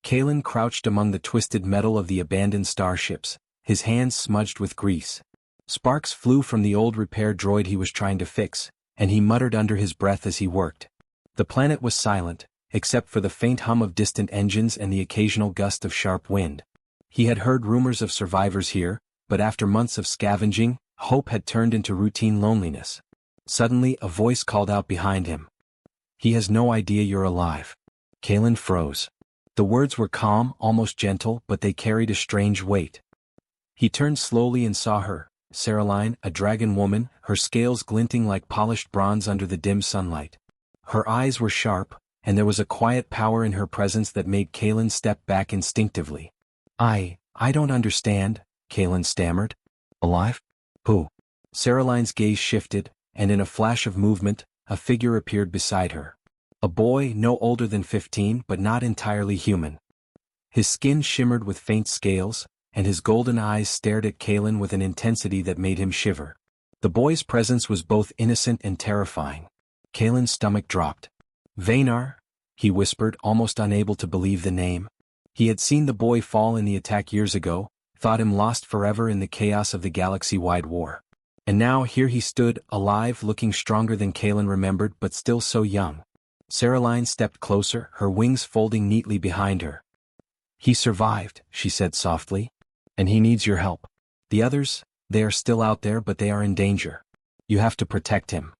Kalen crouched among the twisted metal of the abandoned starships, his hands smudged with grease. Sparks flew from the old repair droid he was trying to fix, and he muttered under his breath as he worked. The planet was silent, except for the faint hum of distant engines and the occasional gust of sharp wind. He had heard rumors of survivors here, but after months of scavenging, hope had turned into routine loneliness. Suddenly, a voice called out behind him. "He has no idea you're alive." Kalen froze. The words were calm, almost gentle, but they carried a strange weight. He turned slowly and saw her, Saraline, a dragon woman, her scales glinting like polished bronze under the dim sunlight. Her eyes were sharp, and there was a quiet power in her presence that made Kalen step back instinctively. I don't understand," Kalen stammered. "Alive? Who?" Saraline's gaze shifted, and in a flash of movement, a figure appeared beside her. A boy no older than 15 but not entirely human. His skin shimmered with faint scales, and his golden eyes stared at Kalen with an intensity that made him shiver. The boy's presence was both innocent and terrifying. Kalen's stomach dropped. "Vaynar," he whispered, almost unable to believe the name. He had seen the boy fall in the attack years ago, thought him lost forever in the chaos of the galaxy-wide war. And now here he stood, alive, looking stronger than Kalen remembered but still so young. Saraline stepped closer, her wings folding neatly behind her. "He survived," she said softly. "And he needs your help. The others, they are still out there but they are in danger. You have to protect him."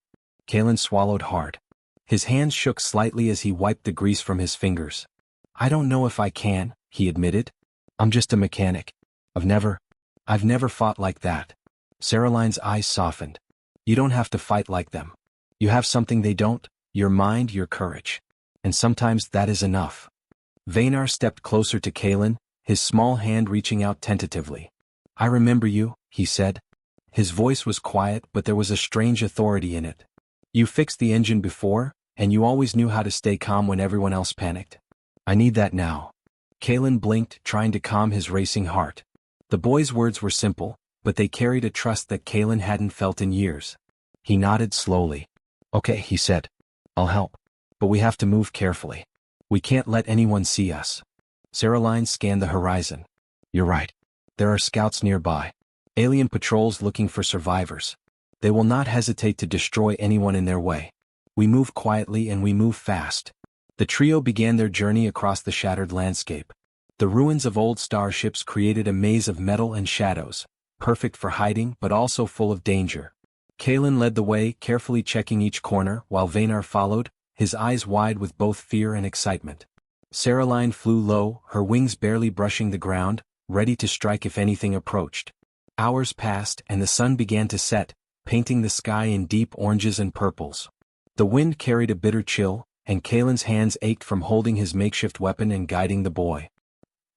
Kalen swallowed hard. His hands shook slightly as he wiped the grease from his fingers. "I don't know if I can," he admitted. "I'm just a mechanic. I've never fought like that." Saraline's eyes softened. "You don't have to fight like them. You have something they don't, your mind, your courage. And sometimes that is enough." Vaynar stepped closer to Kalen, his small hand reaching out tentatively. "I remember you," he said. His voice was quiet but there was a strange authority in it. "You fixed the engine before, and you always knew how to stay calm when everyone else panicked. I need that now." Kalen blinked, trying to calm his racing heart. The boy's words were simple, but they carried a trust that Kalen hadn't felt in years. He nodded slowly. "Okay," he said. "I'll help. But we have to move carefully. We can't let anyone see us." Saraline scanned the horizon. "You're right. There are scouts nearby. Alien patrols looking for survivors. They will not hesitate to destroy anyone in their way. We move quietly and we move fast." The trio began their journey across the shattered landscape. The ruins of old starships created a maze of metal and shadows, perfect for hiding but also full of danger. Kalen led the way, carefully checking each corner, while Vaynar followed, his eyes wide with both fear and excitement. Saraline flew low, her wings barely brushing the ground, ready to strike if anything approached. Hours passed and the sun began to set, painting the sky in deep oranges and purples. The wind carried a bitter chill, and Kalen's hands ached from holding his makeshift weapon and guiding the boy.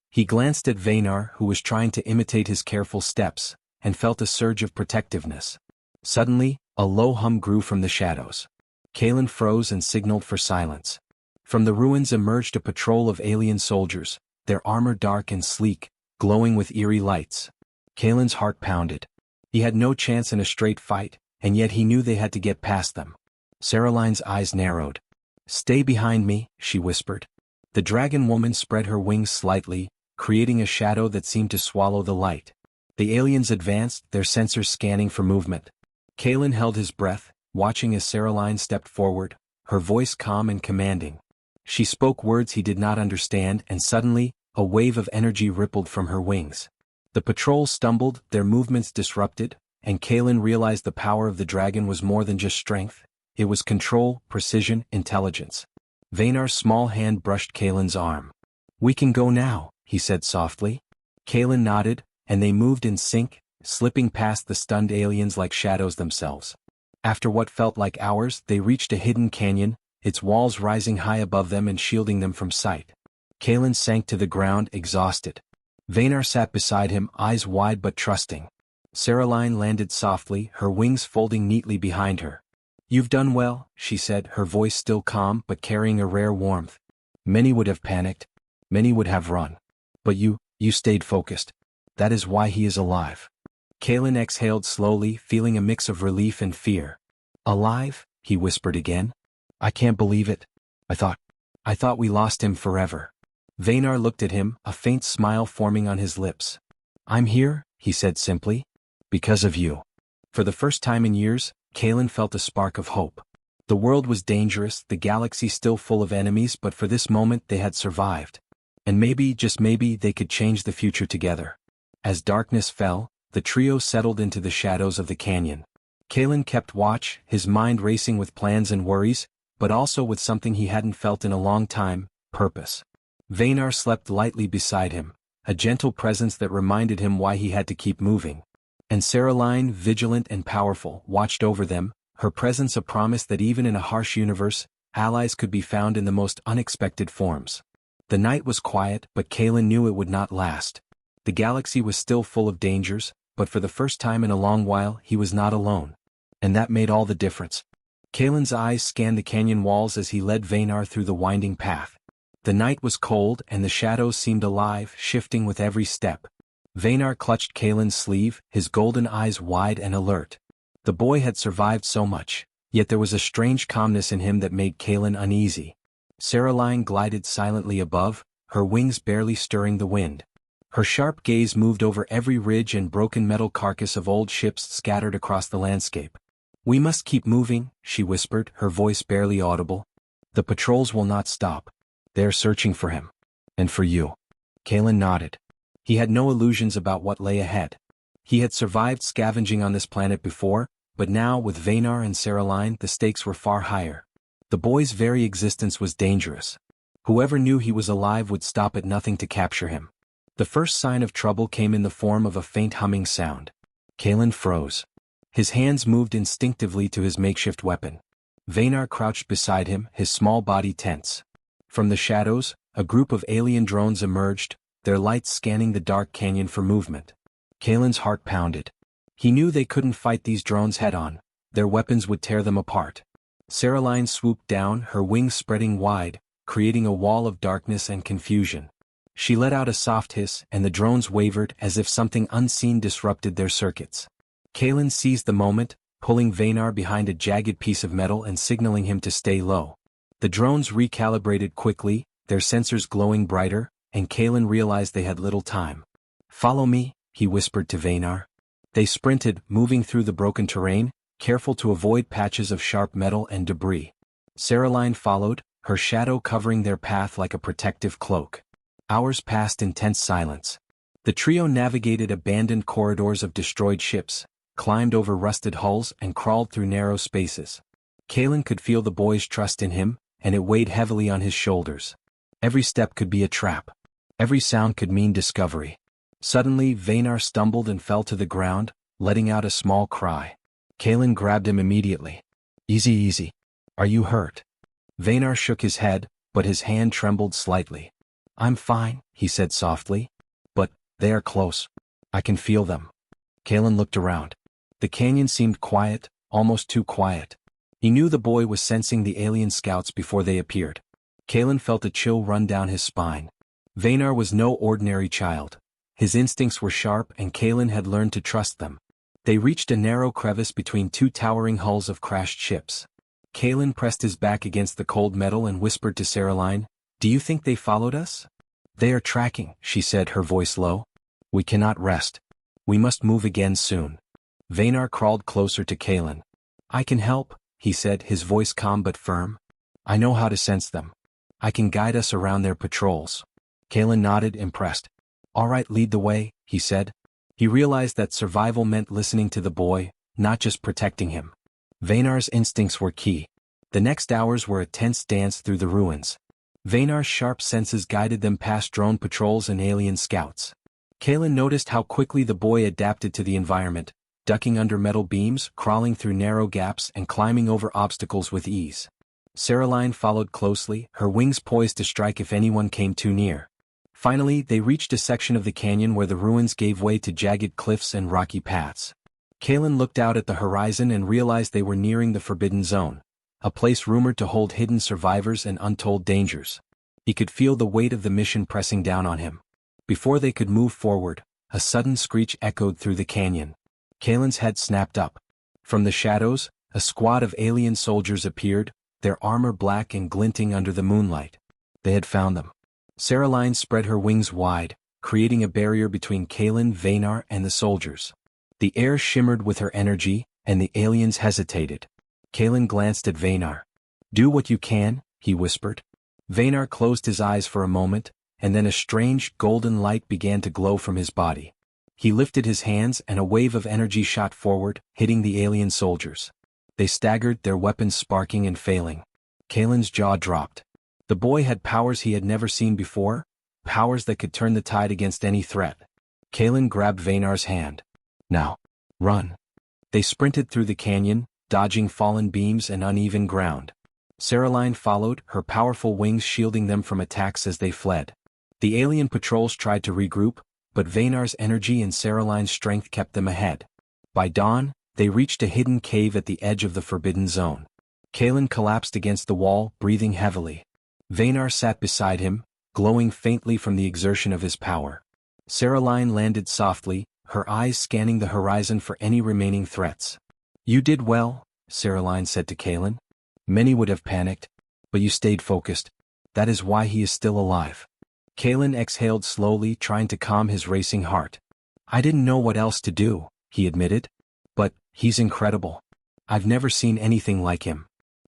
He glanced at Vaynar, who was trying to imitate his careful steps, and felt a surge of protectiveness. Suddenly, a low hum grew from the shadows. Kalen froze and signaled for silence. From the ruins emerged a patrol of alien soldiers, their armor dark and sleek, glowing with eerie lights. Kalen's heart pounded. He had no chance in a straight fight, and yet he knew they had to get past them. Saraline's eyes narrowed. "Stay behind me," she whispered. The dragon woman spread her wings slightly, creating a shadow that seemed to swallow the light. The aliens advanced, their sensors scanning for movement. Kalen held his breath, watching as Saraline stepped forward, her voice calm and commanding. She spoke words he did not understand, and suddenly, a wave of energy rippled from her wings. The patrol stumbled, their movements disrupted, and Kalen realized the power of the dragon was more than just strength. It was control, precision, intelligence. Vaynar's small hand brushed Kalen's arm. "We can go now," he said softly. Kalen nodded, and they moved in sync, slipping past the stunned aliens like shadows themselves. After what felt like hours, they reached a hidden canyon, its walls rising high above them and shielding them from sight. Kalen sank to the ground, exhausted. Vaynar sat beside him, eyes wide but trusting. Saraline landed softly, her wings folding neatly behind her. "You've done well," she said, her voice still calm but carrying a rare warmth. "Many would have panicked. Many would have run. But you stayed focused. That is why he is alive." Kalen exhaled slowly, feeling a mix of relief and fear. "Alive?" he whispered again. "I can't believe it. I thought we lost him forever." Vaynar looked at him, a faint smile forming on his lips. "I'm here," he said simply. "Because of you." For the first time in years, Kalen felt a spark of hope. The world was dangerous, the galaxy still full of enemies, but for this moment they had survived. And maybe, just maybe, they could change the future together. As darkness fell, the trio settled into the shadows of the canyon. Kalen kept watch, his mind racing with plans and worries, but also with something he hadn't felt in a long time: purpose. Vaynar slept lightly beside him, a gentle presence that reminded him why he had to keep moving. And Saraline, vigilant and powerful, watched over them, her presence a promise that even in a harsh universe, allies could be found in the most unexpected forms. The night was quiet, but Kalen knew it would not last. The galaxy was still full of dangers, but for the first time in a long while he was not alone. And that made all the difference. Kalen's eyes scanned the canyon walls as he led Vaynar through the winding path. The night was cold and the shadows seemed alive, shifting with every step. Vaynar clutched Kalen's sleeve, his golden eyes wide and alert. The boy had survived so much, yet there was a strange calmness in him that made Kalen uneasy. Saraline glided silently above, her wings barely stirring the wind. Her sharp gaze moved over every ridge and broken metal carcass of old ships scattered across the landscape. "We must keep moving," she whispered, her voice barely audible. "The patrols will not stop. They're searching for him. And for you." Kalen nodded. He had no illusions about what lay ahead. He had survived scavenging on this planet before, but now with Vaynar and Saraline the stakes were far higher. The boy's very existence was dangerous. Whoever knew he was alive would stop at nothing to capture him. The first sign of trouble came in the form of a faint humming sound. Kalen froze. His hands moved instinctively to his makeshift weapon. Vaynar crouched beside him, his small body tense. From the shadows, a group of alien drones emerged, their lights scanning the dark canyon for movement. Kalen's heart pounded. He knew they couldn't fight these drones head-on. Their weapons would tear them apart. Saraline swooped down, her wings spreading wide, creating a wall of darkness and confusion. She let out a soft hiss, and the drones wavered as if something unseen disrupted their circuits. Kalen seized the moment, pulling Vaynar behind a jagged piece of metal and signaling him to stay low. The drones recalibrated quickly, their sensors glowing brighter, and Kalen realized they had little time. "Follow me," he whispered to Vaynar. They sprinted, moving through the broken terrain, careful to avoid patches of sharp metal and debris. Saraline followed, her shadow covering their path like a protective cloak. Hours passed in tense silence. The trio navigated abandoned corridors of destroyed ships, climbed over rusted hulls and crawled through narrow spaces. Kalen could feel the boy's trust in him, and it weighed heavily on his shoulders. Every step could be a trap. Every sound could mean discovery. Suddenly, Vaynar stumbled and fell to the ground, letting out a small cry. Kalen grabbed him immediately. "Easy, easy. Are you hurt?" Vaynar shook his head, but his hand trembled slightly. "I'm fine," he said softly. "But they are close. I can feel them." Kalen looked around. The canyon seemed quiet, almost too quiet. He knew the boy was sensing the alien scouts before they appeared. Kalen felt a chill run down his spine. Vaynar was no ordinary child. His instincts were sharp and Kalen had learned to trust them. They reached a narrow crevice between two towering hulls of crashed ships. Kalen pressed his back against the cold metal and whispered to Saraline, "Do you think they followed us?" "They are tracking," she said, her voice low. "We cannot rest. We must move again soon." Vaynar crawled closer to Kalen. "I can help," he said, his voice calm but firm. "I know how to sense them. I can guide us around their patrols." Kalen nodded, impressed. "All right, lead the way," he said. He realized that survival meant listening to the boy, not just protecting him. Vaynar's instincts were key. The next hours were a tense dance through the ruins. Vaynar's sharp senses guided them past drone patrols and alien scouts. Kalen noticed how quickly the boy adapted to the environment, ducking under metal beams, crawling through narrow gaps and climbing over obstacles with ease. Saraline followed closely, her wings poised to strike if anyone came too near. Finally, they reached a section of the canyon where the ruins gave way to jagged cliffs and rocky paths. Kalen looked out at the horizon and realized they were nearing the Forbidden Zone, a place rumored to hold hidden survivors and untold dangers. He could feel the weight of the mission pressing down on him. Before they could move forward, a sudden screech echoed through the canyon. Kalen's head snapped up. From the shadows, a squad of alien soldiers appeared, their armor black and glinting under the moonlight. They had found them. Saraline spread her wings wide, creating a barrier between Kaelin, Vaynar, and the soldiers. The air shimmered with her energy, and the aliens hesitated. Kaelin glanced at Vaynar. "Do what you can," he whispered. Vaynar closed his eyes for a moment, and then a strange, golden light began to glow from his body. He lifted his hands and a wave of energy shot forward, hitting the alien soldiers. They staggered, their weapons sparking and failing. Kaelin's jaw dropped. The boy had powers he had never seen before, powers that could turn the tide against any threat. Kaelin grabbed Vaynar's hand. "Now, run." They sprinted through the canyon, dodging fallen beams and uneven ground. Saraline followed, her powerful wings shielding them from attacks as they fled. The alien patrols tried to regroup, but Vaynar's energy and Saraline's strength kept them ahead. By dawn, they reached a hidden cave at the edge of the Forbidden Zone. Kaelin collapsed against the wall, breathing heavily. Vaynar sat beside him, glowing faintly from the exertion of his power. Saraline landed softly, her eyes scanning the horizon for any remaining threats. "You did well," Saraline said to Kaelin. "Many would have panicked, but you stayed focused. That is why he is still alive." Kaelin exhaled slowly, trying to calm his racing heart. "I didn't know what else to do," he admitted. "But he's incredible. I've never seen anything like him."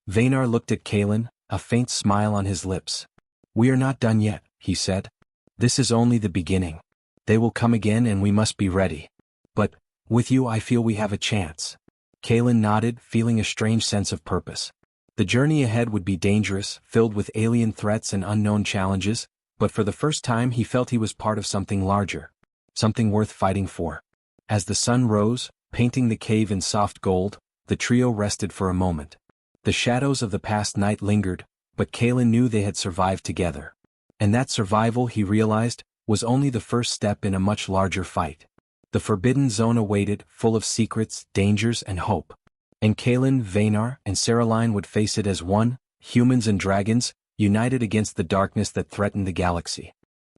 Vaynar looked at Kaelin, a faint smile on his lips. "We are not done yet," he said. "This is only the beginning. They will come again and we must be ready. But, with you I feel we have a chance." Kaelin nodded, feeling a strange sense of purpose. The journey ahead would be dangerous, filled with alien threats and unknown challenges, but for the first time he felt he was part of something larger. Something worth fighting for. As the sun rose, painting the cave in soft gold, the trio rested for a moment. The shadows of the past night lingered, but Kaelin knew they had survived together. And that survival, he realized, was only the first step in a much larger fight. The Forbidden Zone awaited, full of secrets, dangers, and hope. And Kaelin, Vaynar, and Saraline would face it as one, humans and dragons, united against the darkness that threatened the galaxy.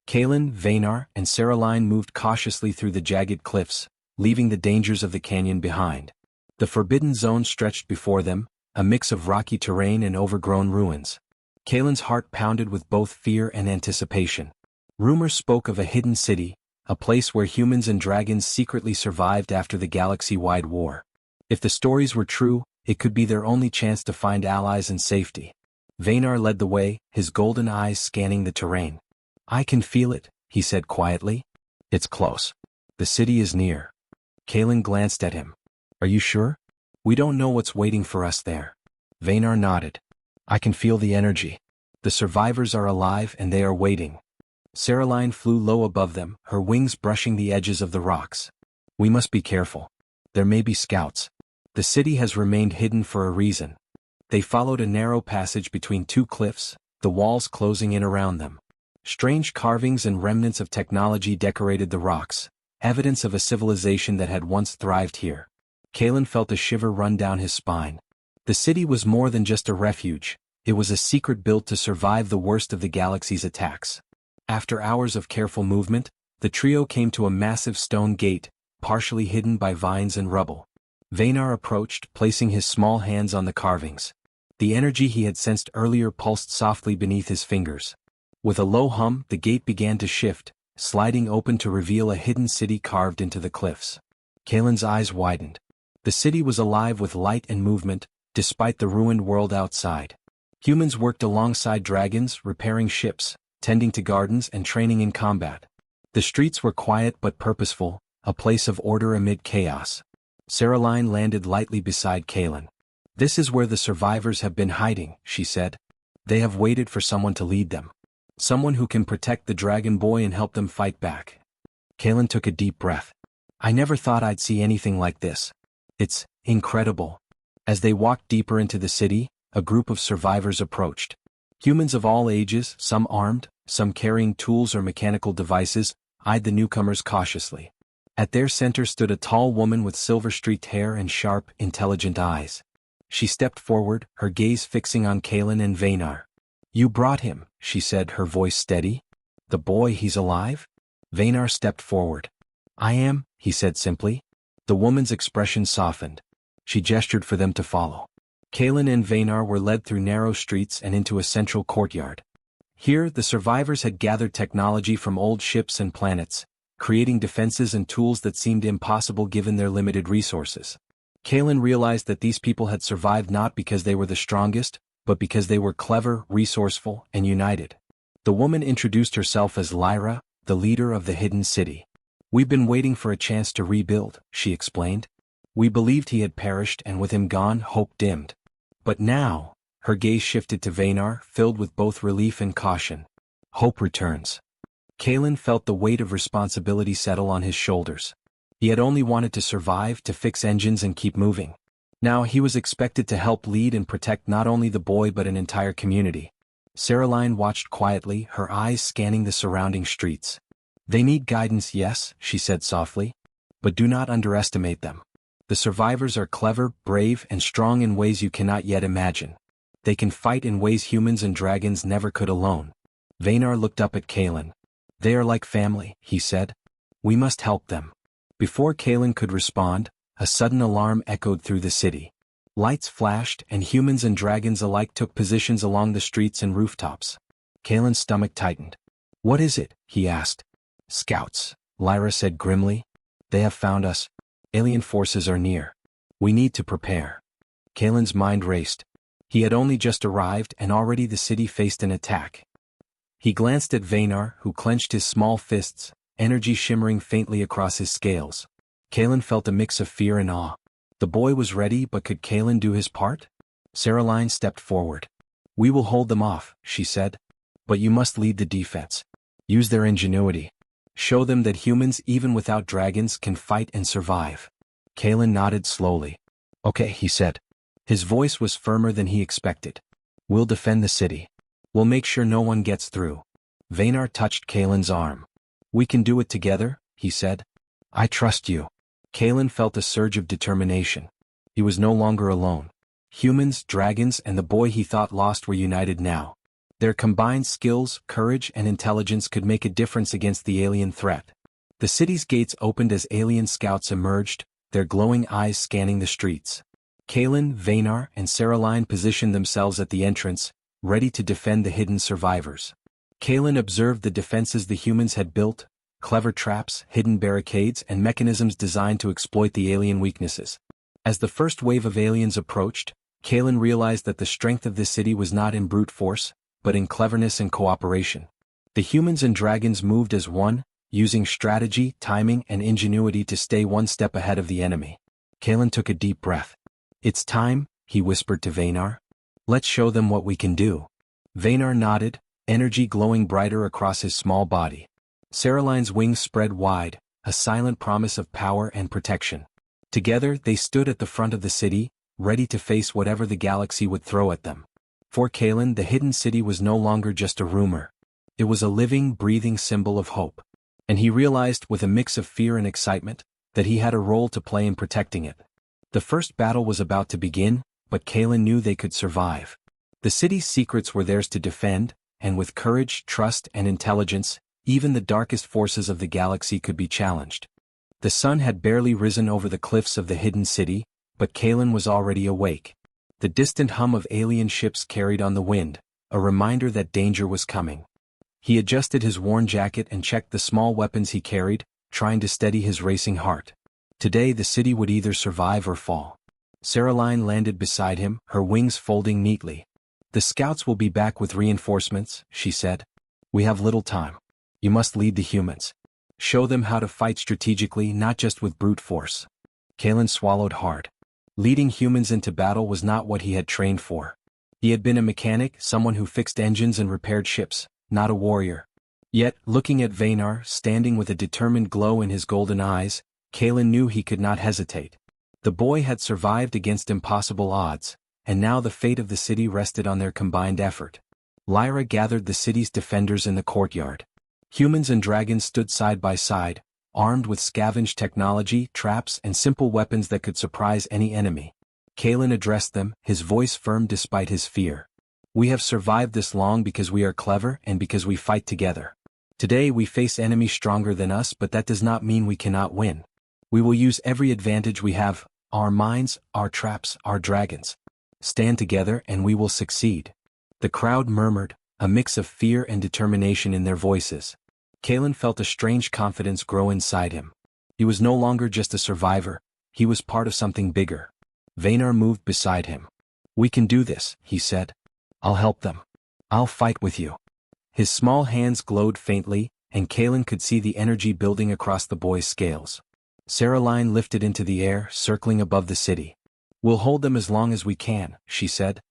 Kaelin, Vaynar, and Saraline moved cautiously through the jagged cliffs, leaving the dangers of the canyon behind. The Forbidden Zone stretched before them, a mix of rocky terrain and overgrown ruins. Kaelin's heart pounded with both fear and anticipation. Rumors spoke of a hidden city, a place where humans and dragons secretly survived after the galaxy-wide war. If the stories were true, it could be their only chance to find allies and safety. Vaynar led the way, his golden eyes scanning the terrain. "I can feel it," he said quietly. "It's close. The city is near." Kaelin glanced at him. "Are you sure? We don't know what's waiting for us there." Vaynar nodded. "I can feel the energy. The survivors are alive and they are waiting." Saraline flew low above them, her wings brushing the edges of the rocks. "We must be careful. There may be scouts. The city has remained hidden for a reason." They followed a narrow passage between two cliffs, the walls closing in around them. Strange carvings and remnants of technology decorated the rocks, evidence of a civilization that had once thrived here. Kaelin felt a shiver run down his spine. The city was more than just a refuge, it was a secret built to survive the worst of the galaxy's attacks. After hours of careful movement, the trio came to a massive stone gate, partially hidden by vines and rubble. Vaynar approached, placing his small hands on the carvings. The energy he had sensed earlier pulsed softly beneath his fingers. With a low hum, the gate began to shift, sliding open to reveal a hidden city carved into the cliffs. Kaelin's eyes widened. The city was alive with light and movement, despite the ruined world outside. Humans worked alongside dragons, repairing ships, tending to gardens and training in combat. The streets were quiet but purposeful, a place of order amid chaos. Saraline landed lightly beside Kaelin. "This is where the survivors have been hiding," she said. "They have waited for someone to lead them. Someone who can protect the Dragon Boy and help them fight back." Kaelin took a deep breath. "I never thought I'd see anything like this. It's incredible." As they walked deeper into the city, a group of survivors approached. Humans of all ages, some armed, some carrying tools or mechanical devices, eyed the newcomers cautiously. At their center stood a tall woman with silver-streaked hair and sharp, intelligent eyes. She stepped forward, her gaze fixing on Kaelin and Vaynar. "You brought him," she said, her voice steady. "The boy, he's alive?" Vaynar stepped forward. "I am," he said simply. The woman's expression softened. She gestured for them to follow. Kaelin and Vaynar were led through narrow streets and into a central courtyard. Here, the survivors had gathered technology from old ships and planets, creating defenses and tools that seemed impossible given their limited resources. Kalen realized that these people had survived not because they were the strongest, but because they were clever, resourceful, and united. The woman introduced herself as Lyra, the leader of the hidden city. "We've been waiting for a chance to rebuild," she explained. "We believed he had perished, and with him gone, hope dimmed. But now," her gaze shifted to Vaynar, filled with both relief and caution. "Hope returns." Kalen felt the weight of responsibility settle on his shoulders. He had only wanted to survive, to fix engines and keep moving. Now he was expected to help lead and protect not only the boy but an entire community. Saraline watched quietly, her eyes scanning the surrounding streets. "They need guidance, yes," she said softly. "But do not underestimate them. The survivors are clever, brave, and strong in ways you cannot yet imagine. They can fight in ways humans and dragons never could alone." Vaynar looked up at Kalen. "They are like family," he said. "We must help them." Before Kalen could respond, a sudden alarm echoed through the city. Lights flashed, and humans and dragons alike took positions along the streets and rooftops. Kalen's stomach tightened. "What is it?" he asked. "Scouts," Lyra said grimly. "They have found us. Alien forces are near. We need to prepare." Kalen's mind raced. He had only just arrived, and already the city faced an attack. He glanced at Vaynar, who clenched his small fists, energy shimmering faintly across his scales. Kalen felt a mix of fear and awe. The boy was ready, but could Kalen do his part? Saraline stepped forward. "We will hold them off," she said. "But you must lead the defense. Use their ingenuity. Show them that humans, even without dragons, can fight and survive." Kalen nodded slowly. "Okay," he said. His voice was firmer than he expected. "We'll defend the city. We'll make sure no one gets through." Vaynar touched Kalen's arm. "We can do it together," he said. "I trust you." Kalen felt a surge of determination. He was no longer alone. Humans, dragons, and the boy he thought lost were united now. Their combined skills, courage, and intelligence could make a difference against the alien threat. The city's gates opened as alien scouts emerged, their glowing eyes scanning the streets. Kalen, Vaynar, and Saraline positioned themselves at the entrance, ready to defend the hidden survivors. Kalen observed the defenses the humans had built, clever traps, hidden barricades, and mechanisms designed to exploit the alien weaknesses. As the first wave of aliens approached, Kalen realized that the strength of this city was not in brute force, but in cleverness and cooperation. The humans and dragons moved as one, using strategy, timing, and ingenuity to stay one step ahead of the enemy. Kalen took a deep breath. "It's time," he whispered to Vaynar. "Let's show them what we can do." Vaynar nodded, energy glowing brighter across his small body. Saraline's wings spread wide, a silent promise of power and protection. Together they stood at the front of the city, ready to face whatever the galaxy would throw at them. For Kalen, the hidden city was no longer just a rumor. It was a living, breathing symbol of hope. And he realized, with a mix of fear and excitement, that he had a role to play in protecting it. The first battle was about to begin, but Kalen knew they could survive. The city's secrets were theirs to defend, and with courage, trust, and intelligence, even the darkest forces of the galaxy could be challenged. The sun had barely risen over the cliffs of the hidden city, but Kalen was already awake. The distant hum of alien ships carried on the wind, a reminder that danger was coming. He adjusted his worn jacket and checked the small weapons he carried, trying to steady his racing heart. Today the city would either survive or fall. Saraline landed beside him, her wings folding neatly. "The scouts will be back with reinforcements," she said. "We have little time. You must lead the humans. Show them how to fight strategically, not just with brute force." Kalen swallowed hard. Leading humans into battle was not what he had trained for. He had been a mechanic, someone who fixed engines and repaired ships, not a warrior. Yet, looking at Vaynar, standing with a determined glow in his golden eyes, Kalen knew he could not hesitate. The boy had survived against impossible odds, and now the fate of the city rested on their combined effort. Lyra gathered the city's defenders in the courtyard. Humans and dragons stood side by side, armed with scavenged technology, traps, and simple weapons that could surprise any enemy. Kalen addressed them, his voice firm despite his fear. "We have survived this long because we are clever and because we fight together. Today we face enemies stronger than us, but that does not mean we cannot win. We will use every advantage we have, our minds, our traps, our dragons. Stand together and we will succeed." The crowd murmured, a mix of fear and determination in their voices. Kalen felt a strange confidence grow inside him. He was no longer just a survivor, he was part of something bigger. Vaynar moved beside him. "We can do this," he said. "I'll help them. I'll fight with you." His small hands glowed faintly, and Kalen could see the energy building across the boy's scales. Saraline lifted into the air, circling above the city. "We'll hold them as long as we can," she said.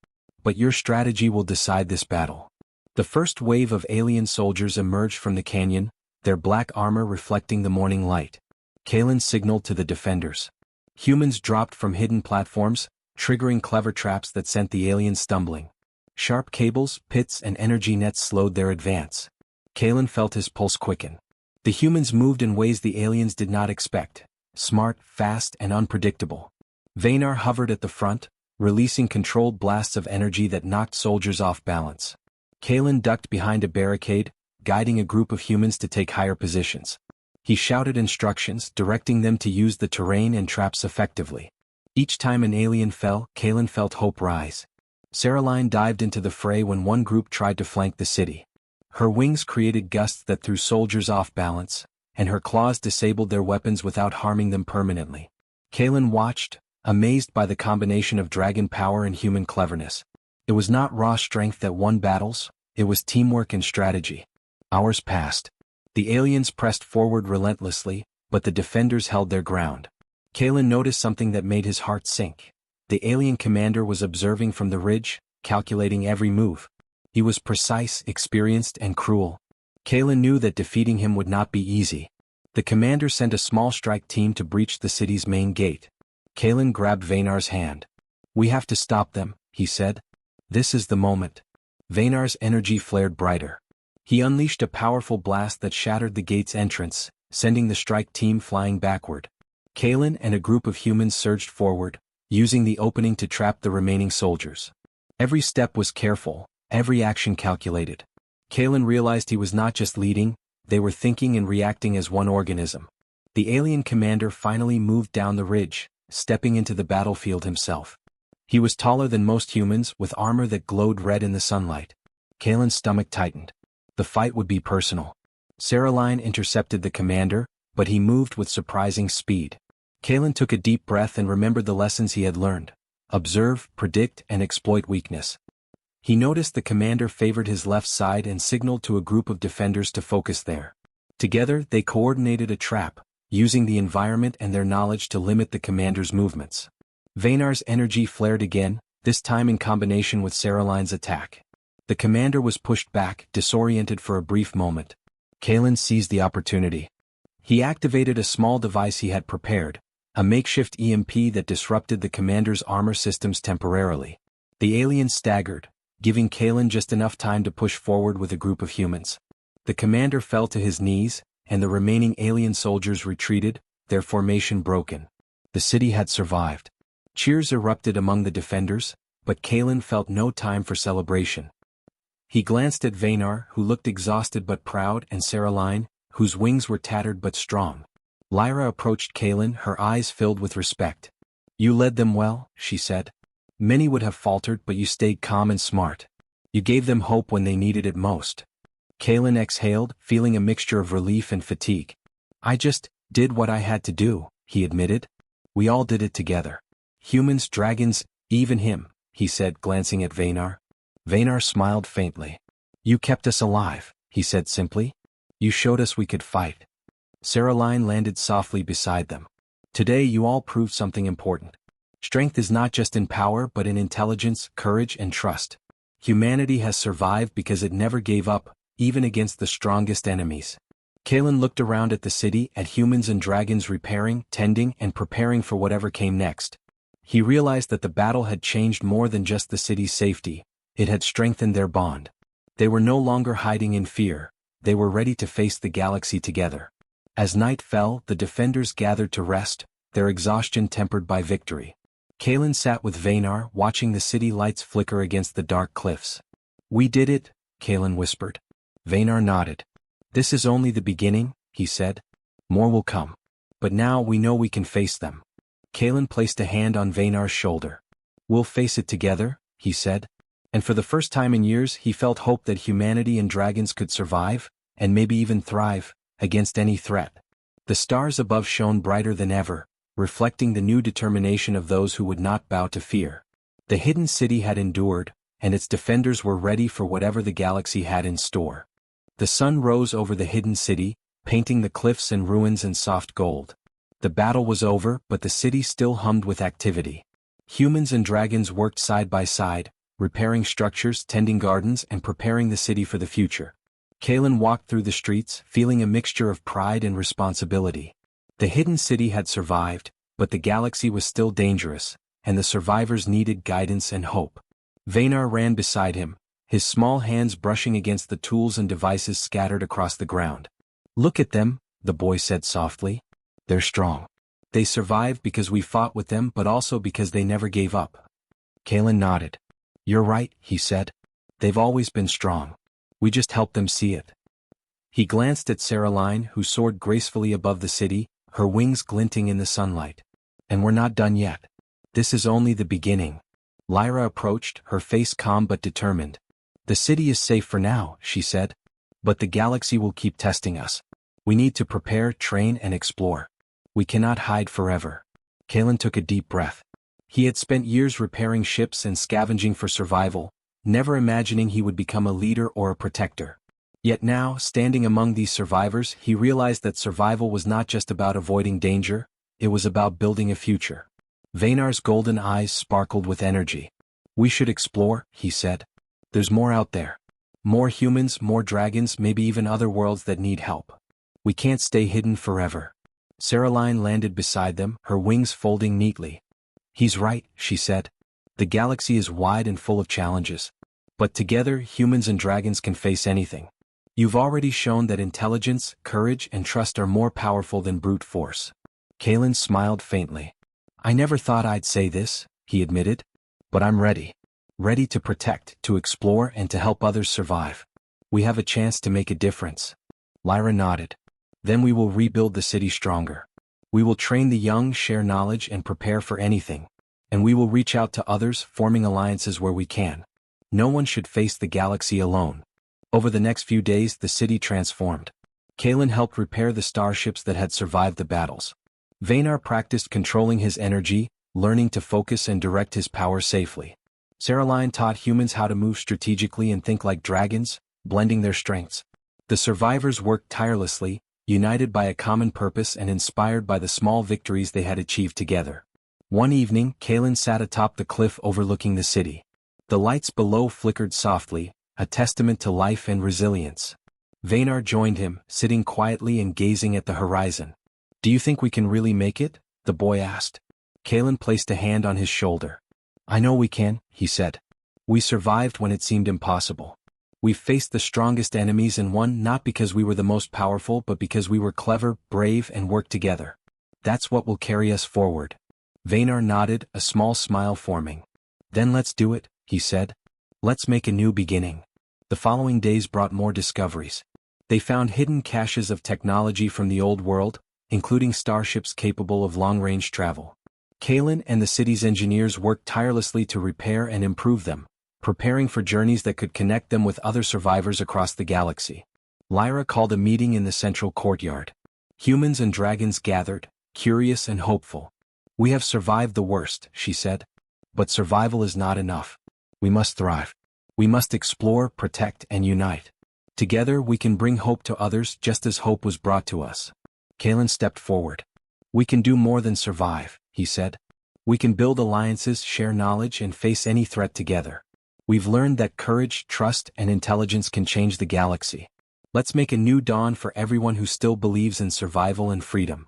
"But your strategy will decide this battle." The first wave of alien soldiers emerged from the canyon, their black armor reflecting the morning light. Kalen signaled to the defenders. Humans dropped from hidden platforms, triggering clever traps that sent the aliens stumbling. Sharp cables, pits, and energy nets slowed their advance. Kalen felt his pulse quicken. The humans moved in ways the aliens did not expect, smart, fast, and unpredictable. Vaynar hovered at the front, releasing controlled blasts of energy that knocked soldiers off balance. Kalen ducked behind a barricade, guiding a group of humans to take higher positions. He shouted instructions, directing them to use the terrain and traps effectively. Each time an alien fell, Kalen felt hope rise. Saraline dived into the fray when one group tried to flank the city. Her wings created gusts that threw soldiers off balance, and her claws disabled their weapons without harming them permanently. Kalen watched, amazed by the combination of dragon power and human cleverness. It was not raw strength that won battles, it was teamwork and strategy. Hours passed. The aliens pressed forward relentlessly, but the defenders held their ground. Kalen noticed something that made his heart sink. The alien commander was observing from the ridge, calculating every move. He was precise, experienced, and cruel. Kalen knew that defeating him would not be easy. The commander sent a small strike team to breach the city's main gate. Kalen grabbed Vaynar's hand. "We have to stop them," he said. "This is the moment." Vaynar's energy flared brighter. He unleashed a powerful blast that shattered the gate's entrance, sending the strike team flying backward. Kalen and a group of humans surged forward, using the opening to trap the remaining soldiers. Every step was careful, every action calculated. Kalen realized he was not just leading, they were thinking and reacting as one organism. The alien commander finally moved down the ridge, stepping into the battlefield himself. He was taller than most humans, with armor that glowed red in the sunlight. Kalen's stomach tightened. The fight would be personal. Saraline intercepted the commander, but he moved with surprising speed. Kalen took a deep breath and remembered the lessons he had learned. Observe, predict, and exploit weakness. He noticed the commander favored his left side and signaled to a group of defenders to focus there. Together, they coordinated a trap, using the environment and their knowledge to limit the commander's movements. Vaynar's energy flared again, this time in combination with Saraline's attack. The commander was pushed back, disoriented for a brief moment. Kalen seized the opportunity. He activated a small device he had prepared, a makeshift EMP that disrupted the commander's armor systems temporarily. The alien staggered, giving Kalen just enough time to push forward with a group of humans. The commander fell to his knees, and the remaining alien soldiers retreated, their formation broken. The city had survived. Cheers erupted among the defenders, but Kalen felt no time for celebration. He glanced at Vaynar, who looked exhausted but proud, and Saraline, whose wings were tattered but strong. Lyra approached Kalen, her eyes filled with respect. "You led them well," she said. "Many would have faltered, but you stayed calm and smart. You gave them hope when they needed it most." Kalen exhaled, feeling a mixture of relief and fatigue. "I just did what I had to do," he admitted. "We all did it together. Humans, dragons, even him," he said, glancing at Vaynar. Vaynar smiled faintly. "You kept us alive," he said simply. "You showed us we could fight." Saraline landed softly beside them. "Today you all proved something important. Strength is not just in power but in intelligence, courage, and trust. Humanity has survived because it never gave up, even against the strongest enemies." Kalen looked around at the city, at humans and dragons repairing, tending, and preparing for whatever came next. He realized that the battle had changed more than just the city's safety, it had strengthened their bond. They were no longer hiding in fear, they were ready to face the galaxy together. As night fell, the defenders gathered to rest, their exhaustion tempered by victory. Kalen sat with Vaynar, watching the city lights flicker against the dark cliffs. "We did it," Kalen whispered. Vaynar nodded. "This is only the beginning," he said. "More will come. But now we know we can face them." Kalen placed a hand on Vaynar's shoulder. "We'll face it together," he said. And for the first time in years he felt hope that humanity and dragons could survive, and maybe even thrive, against any threat. The stars above shone brighter than ever, reflecting the new determination of those who would not bow to fear. The hidden city had endured, and its defenders were ready for whatever the galaxy had in store. The sun rose over the hidden city, painting the cliffs and ruins in soft gold. The battle was over, but the city still hummed with activity. Humans and dragons worked side by side, repairing structures, tending gardens, and preparing the city for the future. Kalen walked through the streets, feeling a mixture of pride and responsibility. The hidden city had survived, but the galaxy was still dangerous, and the survivors needed guidance and hope. Vaynar ran beside him, his small hands brushing against the tools and devices scattered across the ground. "Look at them," the boy said softly. "They're strong. They survived because we fought with them, but also because they never gave up." Kalen nodded. "You're right," he said. "They've always been strong. We just helped them see it." He glanced at Saraline, who soared gracefully above the city, her wings glinting in the sunlight. "And we're not done yet. This is only the beginning." Lyra approached, her face calm but determined. "The city is safe for now," she said. "But the galaxy will keep testing us. We need to prepare, train, and explore. We cannot hide forever." Kalen took a deep breath. He had spent years repairing ships and scavenging for survival, never imagining he would become a leader or a protector. Yet now, standing among these survivors, he realized that survival was not just about avoiding danger, it was about building a future. Vaynar's golden eyes sparkled with energy. "We should explore," he said. "There's more out there. More humans, more dragons, maybe even other worlds that need help. We can't stay hidden forever." Saraline landed beside them, her wings folding neatly. "He's right," she said. "The galaxy is wide and full of challenges. But together, humans and dragons can face anything. You've already shown that intelligence, courage, and trust are more powerful than brute force." Kalen smiled faintly. "I never thought I'd say this," he admitted. "But I'm ready. Ready to protect, to explore, and to help others survive. We have a chance to make a difference." Lyra nodded. "Then we will rebuild the city stronger. We will train the young, share knowledge, and prepare for anything. And we will reach out to others, forming alliances where we can. No one should face the galaxy alone." Over the next few days, the city transformed. Kalen helped repair the starships that had survived the battles. Vaynar practiced controlling his energy, learning to focus and direct his power safely. Saraline taught humans how to move strategically and think like dragons, blending their strengths. The survivors worked tirelessly, united by a common purpose and inspired by the small victories they had achieved together. One evening, Kalen sat atop the cliff overlooking the city. The lights below flickered softly, a testament to life and resilience. Vaynar joined him, sitting quietly and gazing at the horizon. "Do you think we can really make it?" the boy asked. Kalen placed a hand on his shoulder. "I know we can," he said. "We survived when it seemed impossible. We've faced the strongest enemies and won not because we were the most powerful but because we were clever, brave, and worked together. That's what will carry us forward." Vaynar nodded, a small smile forming. "Then let's do it," he said. "Let's make a new beginning." The following days brought more discoveries. They found hidden caches of technology from the old world, including starships capable of long-range travel. Kalen and the city's engineers worked tirelessly to repair and improve them, preparing for journeys that could connect them with other survivors across the galaxy. Lyra called a meeting in the central courtyard. Humans and dragons gathered, curious and hopeful. "We have survived the worst," she said. "But survival is not enough. We must thrive. We must explore, protect, and unite. Together we can bring hope to others just as hope was brought to us." Kalen stepped forward. "We can do more than survive," he said. "We can build alliances, share knowledge, and face any threat together. We've learned that courage, trust, and intelligence can change the galaxy. Let's make a new dawn for everyone who still believes in survival and freedom."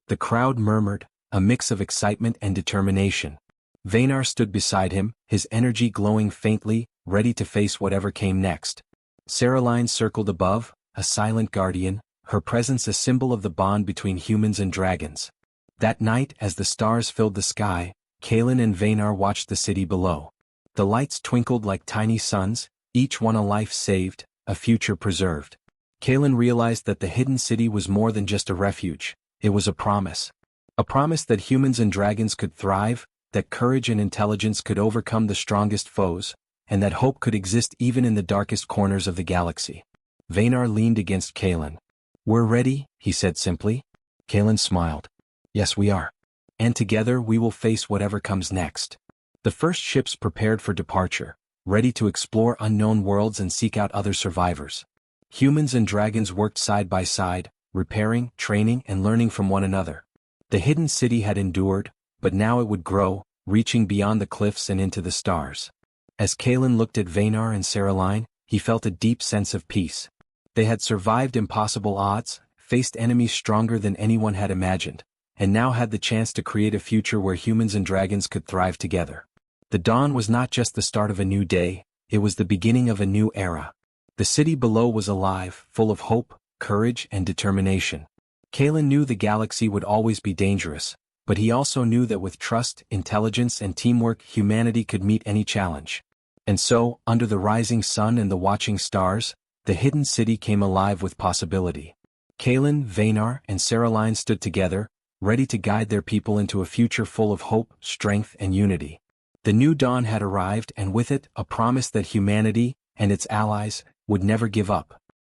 The crowd murmured, a mix of excitement and determination. Vaynar stood beside him, his energy glowing faintly, ready to face whatever came next. Saraline circled above, a silent guardian, her presence a symbol of the bond between humans and dragons. That night, as the stars filled the sky, Kalen and Vaynar watched the city below. The lights twinkled like tiny suns, each one a life saved, a future preserved. Kalen realized that the hidden city was more than just a refuge, it was a promise. A promise that humans and dragons could thrive, that courage and intelligence could overcome the strongest foes, and that hope could exist even in the darkest corners of the galaxy. Vaynar leaned against Kalen. "We're ready," he said simply. Kalen smiled. "Yes, we are. And together we will face whatever comes next." The first ships prepared for departure, ready to explore unknown worlds and seek out other survivors. Humans and dragons worked side by side, repairing, training, and learning from one another. The hidden city had endured, but now it would grow, reaching beyond the cliffs and into the stars. As Kalen looked at Vaynar and Saraline, he felt a deep sense of peace. They had survived impossible odds, faced enemies stronger than anyone had imagined, and now had the chance to create a future where humans and dragons could thrive together. The dawn was not just the start of a new day, it was the beginning of a new era. The city below was alive, full of hope, courage, and determination. Kalen knew the galaxy would always be dangerous, but he also knew that with trust, intelligence, and teamwork humanity could meet any challenge. And so, under the rising sun and the watching stars, the hidden city came alive with possibility. Kalen, Vaynar, and Saraline stood together, ready to guide their people into a future full of hope, strength, and unity. The new dawn had arrived, and with it, a promise that humanity, and its allies, would never give up.